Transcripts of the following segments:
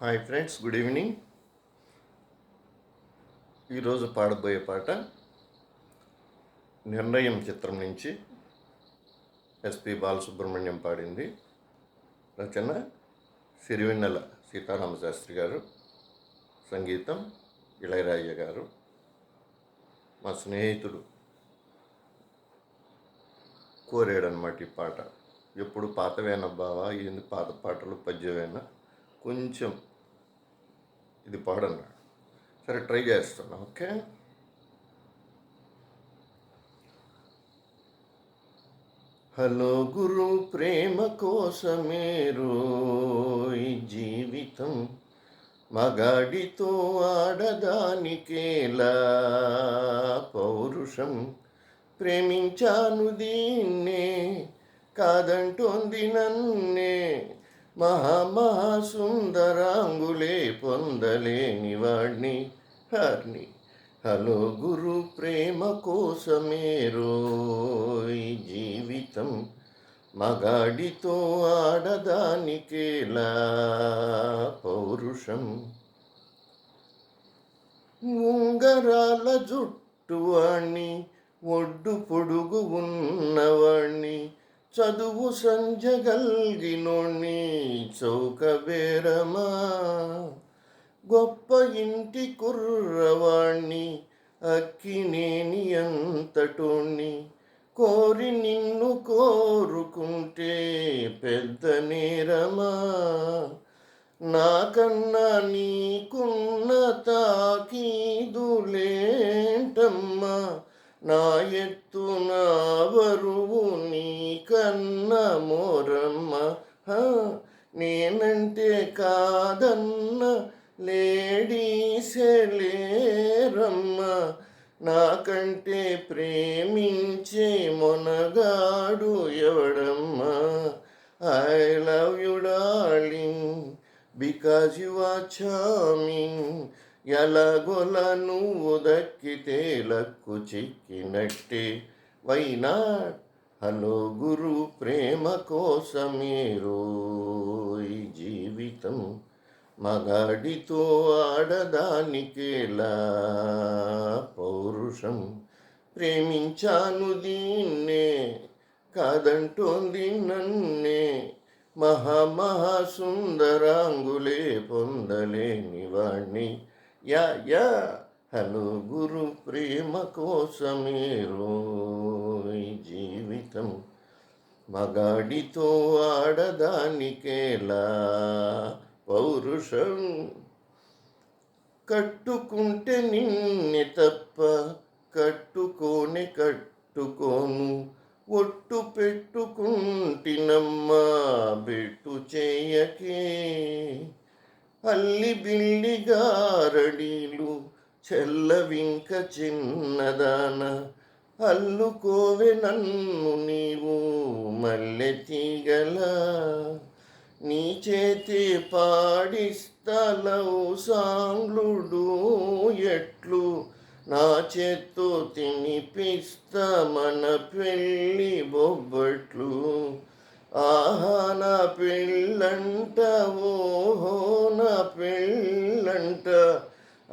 Hi friends, good evening. ఈరోజు పాడబోయే పాట నిర్ణయం చిత్రం నుంచి ఎస్పి బాలసుబ్రహ్మణ్యం పాడింది. రచన సిరివెన్నెల సీతారామశాస్త్రి గారు, సంగీతం ఇళయరాజా గారు. మా స్నేహితుడు కోరాడనమాట ఈ పాట. ఎప్పుడు పాతవేనా బావా, ఏంది పాత పాటలు పద్యమేనా, కొంచెం ఇది పాడన్నాడు. సరే, ట్రై చేస్తున్నా. ఓకే. హలో గురు, ప్రేమ కోసమే రోయ్ జీవితం, మగాడితో ఆడదానికేలా పౌరుషం, ప్రేమించాను దీన్నే కాదంటోంది నన్నే, మహాసుందరాంగులే పొందలేని వాణ్ణి హర్ని. హలో గురు, ప్రేమ కోసమే రోయ్ జీవితం, మగాడితో ఆడదానికేలా పౌరుషం, ఉంగరాల జుట్టువాణ్ణి, ఒడ్డు పొడుగు ఉన్నవాణ్ణి, చదువు సంజగల్గినోణ్ణి, చౌకబేరమా, గొప్ప ఇంటి కుర్రవాణ్ణి, అక్కినేని అంతటోణ్ణి, కోరి నిన్ను కోరుకుంటే పెద్ద నేరమా, నాకన్నా నీకున్న తాకీదులేంటమ్మా, నా ఎత్తు నా బరువు నీకన్న మోరమ్మ, నేనంటే కాదన్న లేడీసే లేరమ్మ, నాకంటే ప్రేమించే మొనగాడు ఎవడమ్మా. I love you darling because you are charming, ఎలాగోలా నువ్వు దక్కితే లక్కు చిక్కినట్టే, వై నాట్. హలో గురు, ప్రేమ కోసమే రోయ్ జీవితం, మగాడితో ఆడదానికేలా పౌరుషం, ప్రేమించాను దీన్నే కాదంటోంది నన్నే, మహాసుందరాంగులే పొందలేని వాణ్ణి. యా హలో గురు, ప్రేమ కోసమే రోయ్ జీవితం, మగాడితో ఆడదానికేలా పౌరుషం, కట్టుకుంటే నిన్నే తప్ప కట్టుకోను, ఒట్టు పెట్టుకుంటినమ్మా బెట్టు చేయకే, అల్లి బిల్లి గారడీలు చెల్లవింక చిన్నదాన, అల్లుకోవే నన్ను నీవు మల్లె తీగలా, నీ చేతి పాడిస్తలవు సాంగ్లుడు ఎట్లు, నా చేత్తో తినిపిస్తా మన పెళ్ళి బొబ్బట్లు, ఆహా నా పెళ్ళంట, ఓహో నా పెళ్ళంట,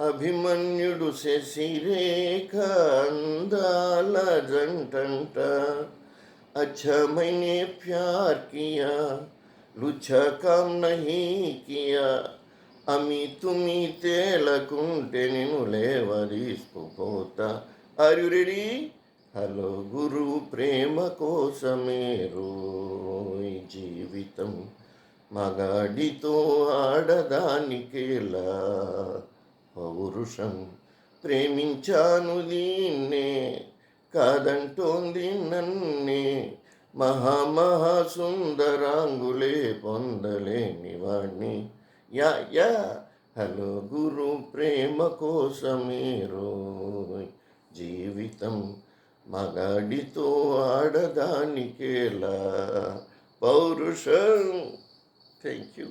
అభిమన్యుడు శశిరేఖ అందాల జంటంట, अच्छा मैंने प्यार किया लुच्छा काम नहीं किया, అమి తుమి తేలకుంటే నేను లేవదీసుకుపోతా. Are you ready? హలో గురు, ప్రేమ కోసమే రోయ్ జీవితం, మగాడితో ఆడదానికేలా పౌరుషం, ప్రేమించాను దీన్నే కాదంటోంది నన్నే, మహాసుందరాంగులే పొందలేని వాణ్ణి. యా హలో గురు, ప్రేమ కోసమే రోయ్ జీవితం, మగాడితో ఆడదానికేలా పౌరుషం. Thank you.